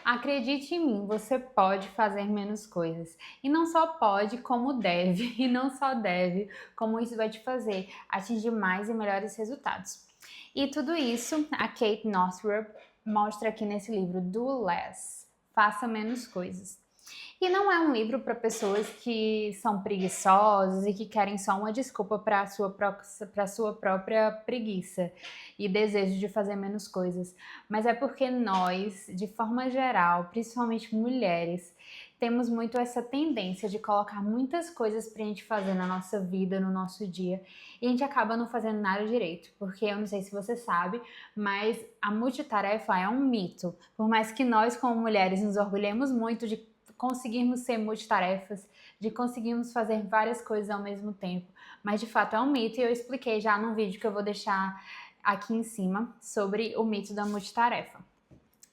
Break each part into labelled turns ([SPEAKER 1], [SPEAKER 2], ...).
[SPEAKER 1] Acredite em mim, você pode fazer menos coisas. E não só pode, como deve. E não só deve, como isso vai te fazer atingir mais e melhores resultados. E tudo isso a Kate Northrup mostra aqui nesse livro, Do Less. Faça menos coisas. E não é um livro para pessoas que são preguiçosas e que querem só uma desculpa para a sua própria preguiça e desejo de fazer menos coisas. Mas é porque nós, de forma geral, principalmente mulheres, temos muito essa tendência de colocar muitas coisas pra gente fazer na nossa vida, no nosso dia, e a gente acaba não fazendo nada direito, porque eu não sei se você sabe, mas a multitarefa é um mito. Por mais que nós, como mulheres, nos orgulhemos muito de conseguirmos ser multitarefas, de conseguirmos fazer várias coisas ao mesmo tempo, mas de fato é um mito e eu expliquei já num vídeo que eu vou deixar aqui em cima sobre o mito da multitarefa.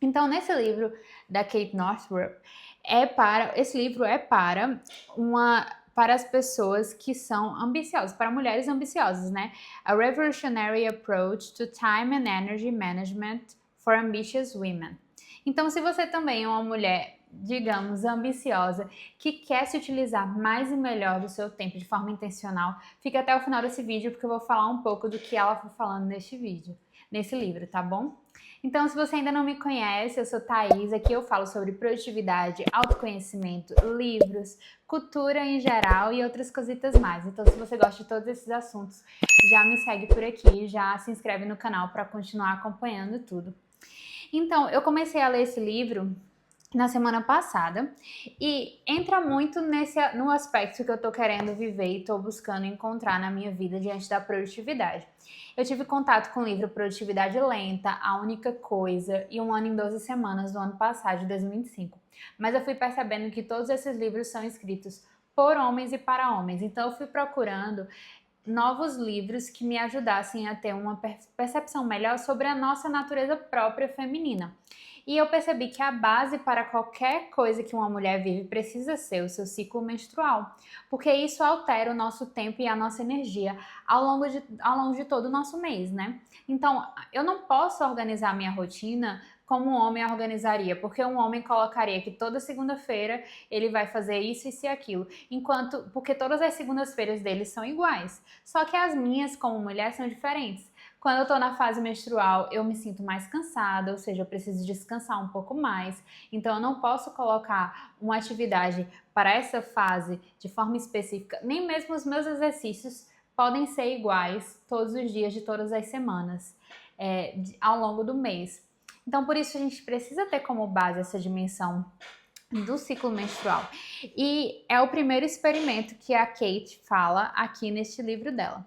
[SPEAKER 1] Então, nesse livro da Kate Northrup, esse livro é para as pessoas que são ambiciosas, para mulheres ambiciosas, né? A Revolutionary Approach to Time and Energy Management for Ambitious Women. Então, se você também é uma mulher, digamos, ambiciosa, que quer se utilizar mais e melhor do seu tempo de forma intencional, fica até o final desse vídeo, porque eu vou falar um pouco do que ela foi falando nesse livro, tá bom? Então, se você ainda não me conhece, eu sou Thaís, aqui eu falo sobre produtividade, autoconhecimento, livros, cultura em geral e outras cositas mais. Então, se você gosta de todos esses assuntos, já me segue por aqui, já se inscreve no canal para continuar acompanhando tudo. Então, eu comecei a ler esse livro na semana passada e entra muito no aspecto que eu tô querendo viver e tô buscando encontrar na minha vida diante da produtividade. Eu tive contato com o livro Produtividade Lenta, A Única Coisa e Um Ano em 12 Semanas do ano passado, de 2025. Mas eu fui percebendo que todos esses livros são escritos por homens e para homens, então eu fui procurando novos livros que me ajudassem a ter uma percepção melhor sobre a nossa natureza própria feminina. E eu percebi que a base para qualquer coisa que uma mulher vive precisa ser o seu ciclo menstrual, porque isso altera o nosso tempo e a nossa energia ao longo de todo o nosso mês, né? Então, eu não posso organizar minha rotina como um homem organizaria, porque um homem colocaria que toda segunda-feira ele vai fazer isso e aquilo, porque todas as segundas-feiras dele são iguais. Só que as minhas, como mulher, são diferentes. Quando eu tô na fase menstrual, eu me sinto mais cansada, ou seja, eu preciso descansar um pouco mais. Então, eu não posso colocar uma atividade para essa fase de forma específica. Nem mesmo os meus exercícios podem ser iguais todos os dias de todas as semanas, ao longo do mês. Então, por isso, a gente precisa ter como base essa dimensão do ciclo menstrual. E é o primeiro experimento que a Kate fala aqui neste livro dela.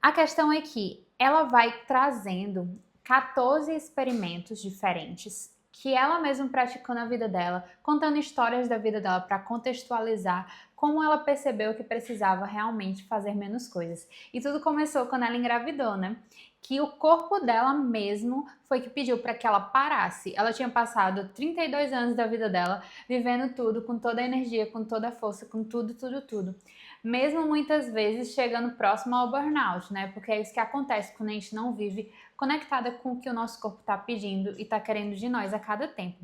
[SPEAKER 1] A questão é que ela vai trazendo 14 experimentos diferentes que ela mesma praticou na vida dela, contando histórias da vida dela para contextualizar como ela percebeu que precisava realmente fazer menos coisas. E tudo começou quando ela engravidou, né? Que o corpo dela mesmo foi que pediu para que ela parasse. Ela tinha passado 32 anos da vida dela vivendo tudo, com toda a energia, com toda a força, com tudo, tudo, tudo. Mesmo muitas vezes chegando próximo ao burnout, né? Porque é isso que acontece quando a gente não vive conectada com o que o nosso corpo está pedindo e está querendo de nós a cada tempo.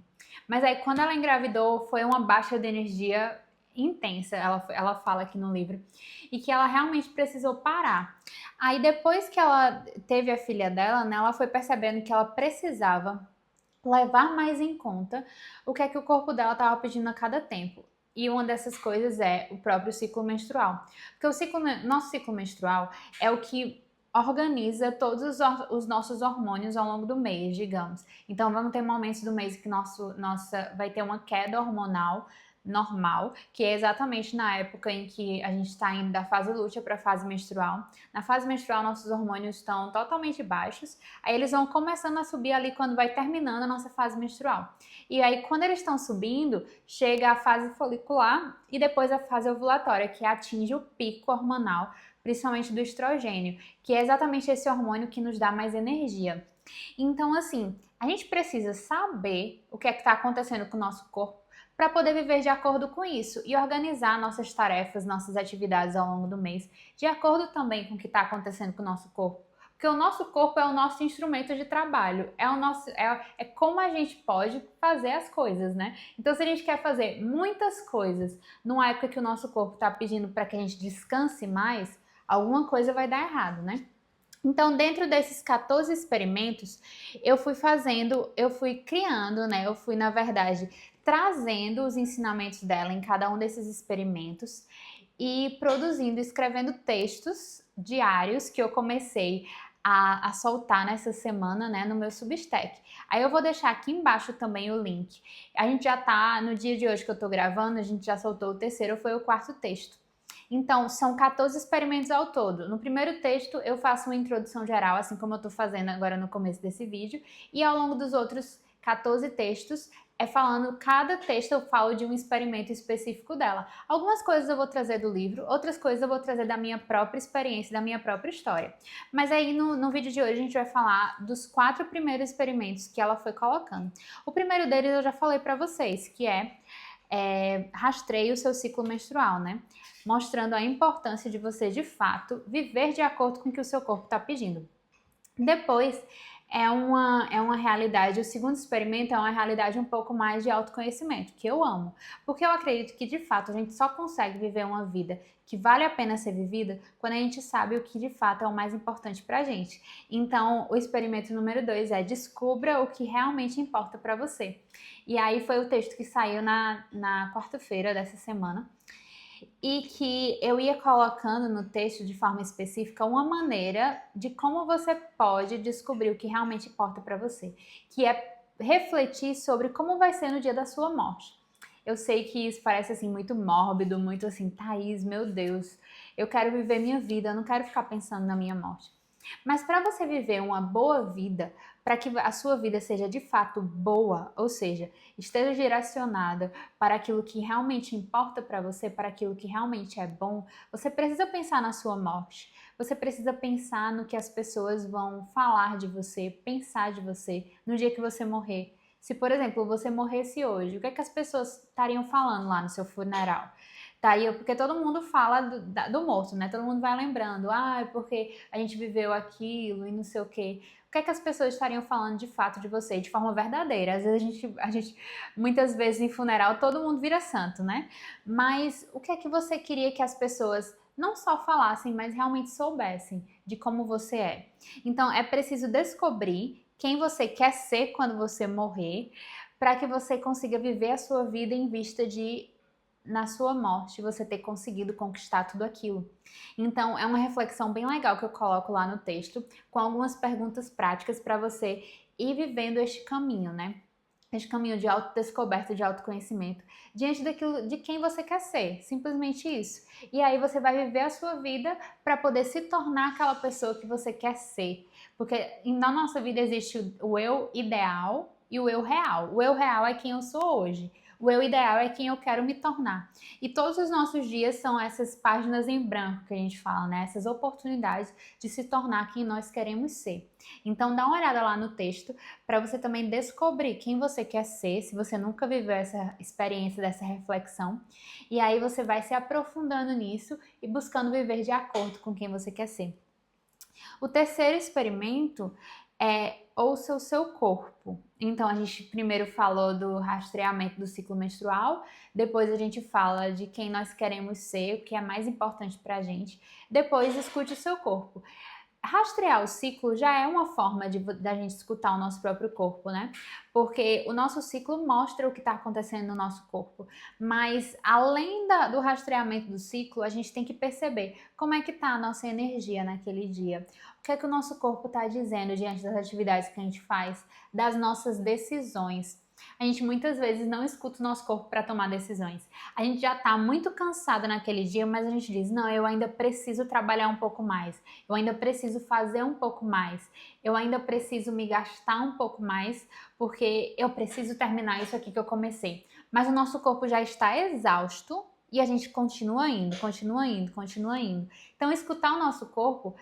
[SPEAKER 1] Mas aí, quando ela engravidou, foi uma baixa de energia intensa, ela fala aqui no livro, e que ela realmente precisou parar. Aí, depois que ela teve a filha dela, né, ela foi percebendo que ela precisava levar mais em conta o que é que o corpo dela estava pedindo a cada tempo. E uma dessas coisas é o próprio ciclo menstrual. Porque nosso ciclo menstrual é o que organiza todos os nossos hormônios ao longo do mês, digamos. Então, vamos ter momentos do mês que vai ter uma queda hormonal normal, que é exatamente na época em que a gente está indo da fase lútea para a fase menstrual. Na fase menstrual, nossos hormônios estão totalmente baixos, aí eles vão começando a subir ali quando vai terminando a nossa fase menstrual. E aí, quando eles estão subindo, chega a fase folicular e depois a fase ovulatória, que atinge o pico hormonal, principalmente do estrogênio, que é exatamente esse hormônio que nos dá mais energia. Então, assim, a gente precisa saber o que é que está acontecendo com o nosso corpo para poder viver de acordo com isso e organizar nossas tarefas, nossas atividades ao longo do mês, de acordo também com o que está acontecendo com o nosso corpo. Porque o nosso corpo é o nosso instrumento de trabalho, é como a gente pode fazer as coisas, né? Então, se a gente quer fazer muitas coisas numa época que o nosso corpo está pedindo para que a gente descanse mais, alguma coisa vai dar errado, né? Então, dentro desses 14 experimentos, eu fui criando, né? Eu fui, na verdade, trazendo os ensinamentos dela em cada um desses experimentos e produzindo, escrevendo textos diários que eu comecei a soltar nessa semana, né, no meu Substack. Aí eu vou deixar aqui embaixo também o link. A gente já tá, no dia de hoje que eu tô gravando, a gente já soltou o terceiro, foi o quarto texto. Então, são 14 experimentos ao todo. No primeiro texto, eu faço uma introdução geral, assim como eu estou fazendo agora no começo desse vídeo, e ao longo dos outros 14 textos, cada texto eu falo de um experimento específico dela. Algumas coisas eu vou trazer do livro, outras coisas eu vou trazer da minha própria experiência, da minha própria história. Mas aí no vídeo de hoje a gente vai falar dos 4 primeiros experimentos que ela foi colocando. O primeiro deles eu já falei para vocês, que rastreie o seu ciclo menstrual, né? Mostrando a importância de você, de fato, viver de acordo com o que o seu corpo está pedindo. Depois, é uma realidade, o segundo experimento é uma realidade um pouco mais de autoconhecimento, que eu amo. Porque eu acredito que, de fato, a gente só consegue viver uma vida que vale a pena ser vivida quando a gente sabe o que, de fato, é o mais importante pra gente. Então, o experimento número 2 é descubra o que realmente importa pra você. E aí foi o texto que saiu na quarta-feira dessa semana. E que eu ia colocando no texto de forma específica uma maneira de como você pode descobrir o que realmente importa para você, que é refletir sobre como vai ser no dia da sua morte. Eu sei que isso parece assim muito mórbido, muito assim, Thaís, meu Deus, eu quero viver minha vida, eu não quero ficar pensando na minha morte. Mas para você viver uma boa vida, para que a sua vida seja de fato boa, ou seja, esteja direcionada para aquilo que realmente importa para você, para aquilo que realmente é bom, você precisa pensar na sua morte. Você precisa pensar no que as pessoas vão falar de você, pensar de você no dia que você morrer. Se, por exemplo, você morresse hoje, o que é que as pessoas estariam falando lá no seu funeral? Tá aí, porque todo mundo fala do morto, né? Todo mundo vai lembrando, é porque a gente viveu aquilo e não sei o quê. O que é que as pessoas estariam falando de fato de você, de forma verdadeira? Às vezes muitas vezes em funeral, todo mundo vira santo, né? Mas o que é que você queria que as pessoas não só falassem, mas realmente soubessem de como você é? Então, é preciso descobrir quem você quer ser quando você morrer, para que você consiga viver a sua vida em vista de na sua morte você ter conseguido conquistar tudo aquilo. Então, é uma reflexão bem legal que eu coloco lá no texto, com algumas perguntas práticas para você ir vivendo este caminho, né? Este caminho de autodescoberta, de autoconhecimento, diante daquilo de quem você quer ser, simplesmente isso. E aí você vai viver a sua vida para poder se tornar aquela pessoa que você quer ser. Porque na nossa vida existe o eu ideal e o eu real. O eu real é quem eu sou hoje. O eu ideal é quem eu quero me tornar. E todos os nossos dias são essas páginas em branco que a gente fala, né? Essas oportunidades de se tornar quem nós queremos ser. Então dá uma olhada lá no texto para você também descobrir quem você quer ser, se você nunca viveu essa experiência dessa reflexão. E aí você vai se aprofundando nisso e buscando viver de acordo com quem você quer ser. O terceiro experimento ouça o seu corpo. Então, a gente primeiro falou do rastreamento do ciclo menstrual, depois a gente fala de quem nós queremos ser, o que é mais importante pra gente, depois escute o seu corpo. Rastrear o ciclo já é uma forma da gente escutar o nosso próprio corpo, né? Porque o nosso ciclo mostra o que está acontecendo no nosso corpo. Mas além do rastreamento do ciclo, a gente tem que perceber como é que está a nossa energia naquele dia. O que é que o nosso corpo está dizendo diante das atividades que a gente faz, das nossas decisões. A gente muitas vezes não escuta o nosso corpo para tomar decisões. A gente já está muito cansada naquele dia, mas a gente diz, não, eu ainda preciso trabalhar um pouco mais, eu ainda preciso fazer um pouco mais, eu ainda preciso me gastar um pouco mais, porque eu preciso terminar isso aqui que eu comecei. Mas o nosso corpo já está exausto e a gente continua indo, continua indo, continua indo. Então, escutar o nosso corpo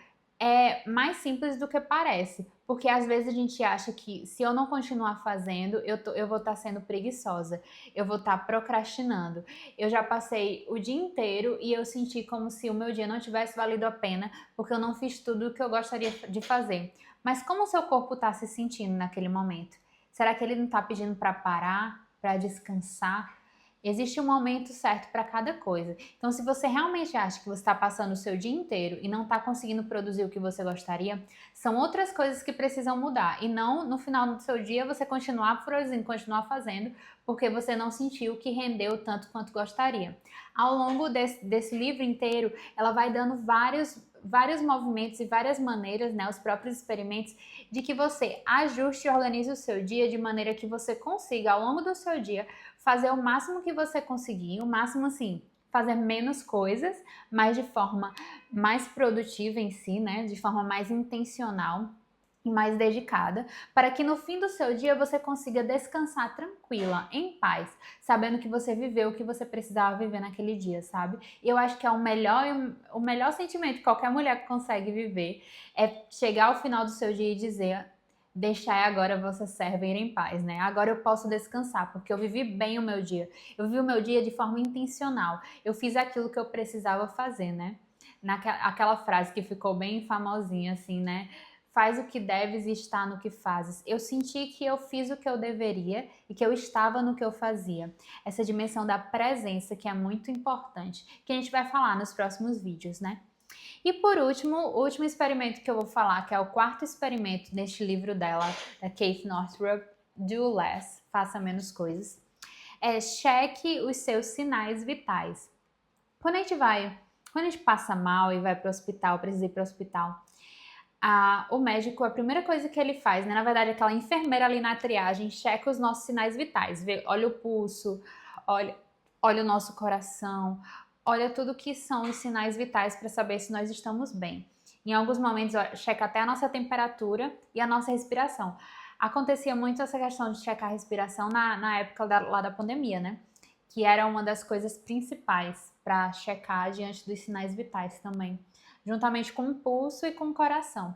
[SPEAKER 1] é mais simples do que parece, porque às vezes a gente acha que se eu não continuar fazendo, eu vou estar sendo preguiçosa, eu vou estar procrastinando. Eu já passei o dia inteiro e eu senti como se o meu dia não tivesse valido a pena, porque eu não fiz tudo o que eu gostaria de fazer. Mas como o seu corpo está se sentindo naquele momento? Será que ele não está pedindo para parar, para descansar? Existe um momento certo para cada coisa. Então, se você realmente acha que você está passando o seu dia inteiro e não está conseguindo produzir o que você gostaria, são outras coisas que precisam mudar. E não no final do seu dia você continuar produzindo, continuar fazendo, porque você não sentiu que rendeu tanto quanto gostaria. Ao longo desse livro inteiro, ela vai dando vários movimentos e várias maneiras, né, os próprios experimentos, de que você ajuste e organize o seu dia de maneira que você consiga, ao longo do seu dia, fazer o máximo que você conseguir, o máximo assim, fazer menos coisas, mas de forma mais produtiva em si, né? De forma mais intencional e mais dedicada, para que no fim do seu dia você consiga descansar tranquila, em paz, sabendo que você viveu o que você precisava viver naquele dia, sabe? E eu acho que é o melhor sentimento que qualquer mulher consegue viver é chegar ao final do seu dia e dizer: deixai agora a vossa serva ir em paz, né? Agora eu posso descansar, porque eu vivi bem o meu dia. Eu vivi o meu dia de forma intencional. Eu fiz aquilo que eu precisava fazer, né? Aquela frase que ficou bem famosinha, assim, né? Faz o que deves e está no que fazes. Eu senti que eu fiz o que eu deveria e que eu estava no que eu fazia. Essa dimensão da presença que é muito importante, que a gente vai falar nos próximos vídeos, né? E por último, o último experimento que eu vou falar, que é o quarto experimento neste livro dela, da Kate Northrup, Do Less, Faça Menos Coisas, é cheque os seus sinais vitais. Quando a gente passa mal e vai para o hospital, precisa ir para o hospital, o médico, a primeira coisa que ele faz, né, na verdade, aquela enfermeira ali na triagem, checa os nossos sinais vitais, vê, olha o pulso, olha o nosso coração, olha tudo que são os sinais vitais para saber se nós estamos bem. Em alguns momentos, checa até a nossa temperatura e a nossa respiração. Acontecia muito essa questão de checar a respiração na época lá da pandemia, né? Que era uma das coisas principais para checar diante dos sinais vitais também, juntamente com o pulso e com o coração.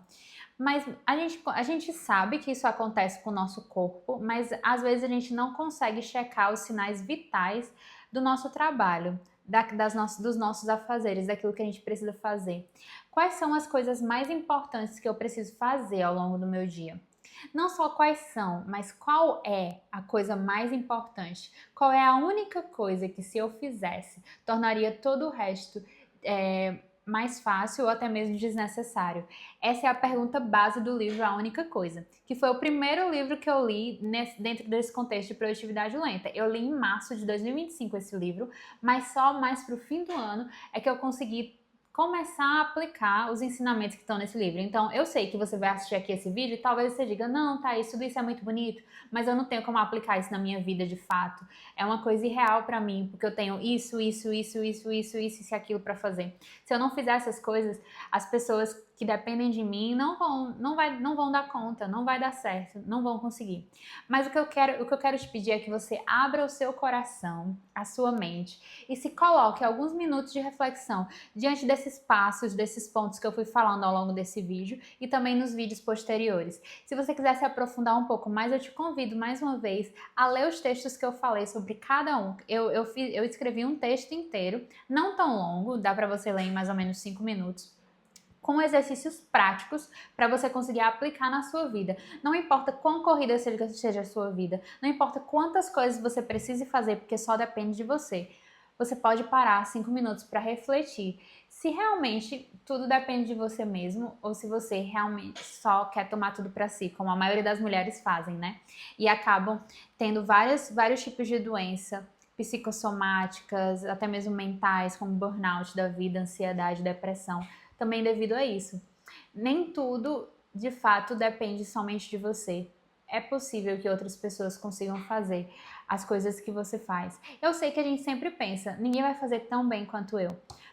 [SPEAKER 1] Mas a gente sabe que isso acontece com o nosso corpo, mas às vezes a gente não consegue checar os sinais vitais do nosso trabalho, dos nossos afazeres, daquilo que a gente precisa fazer. Quais são as coisas mais importantes que eu preciso fazer ao longo do meu dia? Não só quais são, mas qual é a coisa mais importante? Qual é a única coisa que, se eu fizesse, tornaria todo o resto mais fácil ou até mesmo desnecessário? Essa é a pergunta base do livro A Única Coisa, que foi o primeiro livro que eu li dentro desse contexto de produtividade lenta. Eu li em março de 2025 esse livro, mas só mais para o fim do ano é que eu consegui começar a aplicar os ensinamentos que estão nesse livro. Então, eu sei que você vai assistir aqui esse vídeo e talvez você diga: não, tá, tudo isso é muito bonito, mas eu não tenho como aplicar isso na minha vida de fato. É uma coisa irreal para mim, porque eu tenho isso e aquilo para fazer. Se eu não fizer essas coisas, as pessoas que dependem de mim não vão dar conta, não vai dar certo, não vão conseguir. Mas o que eu quero te pedir é que você abra o seu coração, a sua mente e se coloque alguns minutos de reflexão diante desses passos, desses pontos que eu fui falando ao longo desse vídeo e também nos vídeos posteriores. Se você quiser se aprofundar um pouco mais, eu te convido mais uma vez a ler os textos que eu falei sobre cada um. Eu escrevi um texto inteiro, não tão longo, dá para você ler em mais ou menos 5 minutos, com exercícios práticos para você conseguir aplicar na sua vida. Não importa quão corrida seja a sua vida, não importa quantas coisas você precise fazer, porque só depende de você. Você pode parar 5 minutos para refletir se realmente tudo depende de você mesmo ou se você realmente só quer tomar tudo para si, como a maioria das mulheres fazem, né? E acabam tendo vários tipos de doença psicossomáticas, até mesmo mentais, como burnout da vida, ansiedade, depressão, também devido a isso. Nem tudo, de fato, depende somente de você. É possível que outras pessoas consigam fazer as coisas que você faz. Eu sei que a gente sempre pensa, ninguém vai fazer tão bem quanto eu.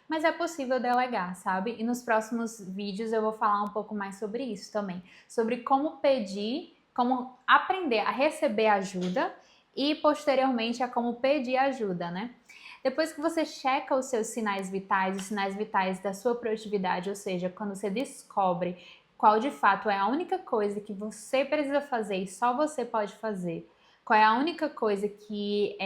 [SPEAKER 1] Mas é possível delegar, sabe? E nos próximos vídeos eu vou falar um pouco mais sobre isso também. Sobre como pedir, como aprender a receber ajuda e posteriormente a como pedir ajuda, né? Depois que você checa os seus sinais vitais, os sinais vitais da sua produtividade, ou seja, quando você descobre qual de fato é a única coisa que você precisa fazer e só você pode fazer, qual é a única coisa que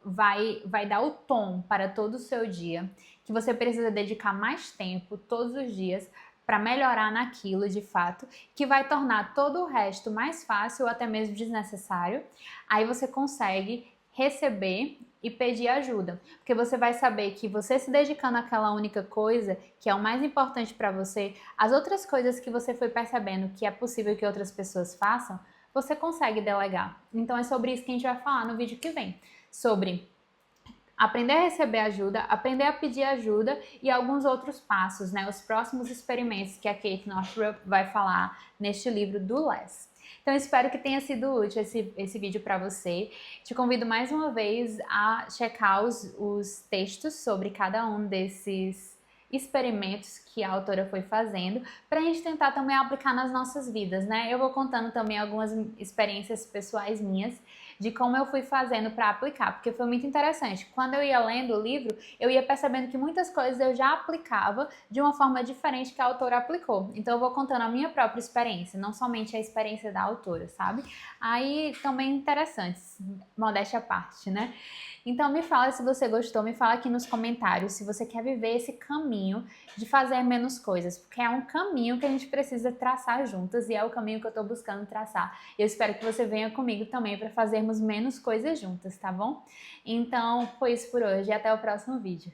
[SPEAKER 1] vai dar o tom para todo o seu dia, que você precisa dedicar mais tempo todos os dias para melhorar naquilo de fato, que vai tornar todo o resto mais fácil ou até mesmo desnecessário, aí você consegue receber e pedir ajuda, porque você vai saber que você se dedicando àquela única coisa, que é o mais importante para você, as outras coisas que você foi percebendo que é possível que outras pessoas façam, você consegue delegar. Então é sobre isso que a gente vai falar no vídeo que vem, sobre aprender a receber ajuda, aprender a pedir ajuda e alguns outros passos, né? Os próximos experimentos que a Kate Northrup vai falar neste livro do Less. Então, espero que tenha sido útil esse vídeo para você. Te convido mais uma vez a checar os textos sobre cada um desses experimentos que a autora foi fazendo, para a gente tentar também aplicar nas nossas vidas, né? Eu vou contando também algumas experiências pessoais minhas de como eu fui fazendo para aplicar, porque foi muito interessante. Quando eu ia lendo o livro, eu ia percebendo que muitas coisas eu já aplicava de uma forma diferente que a autora aplicou. Então eu vou contando a minha própria experiência, não somente a experiência da autora, sabe? Aí também interessante, modéstia à parte, né? Então me fala se você gostou, me fala aqui nos comentários se você quer viver esse caminho de fazer menos coisas, porque é um caminho que a gente precisa traçar juntas e é o caminho que eu tô buscando traçar. Eu espero que você venha comigo também para fazermos menos coisas juntas, tá bom? Então foi isso por hoje e até o próximo vídeo.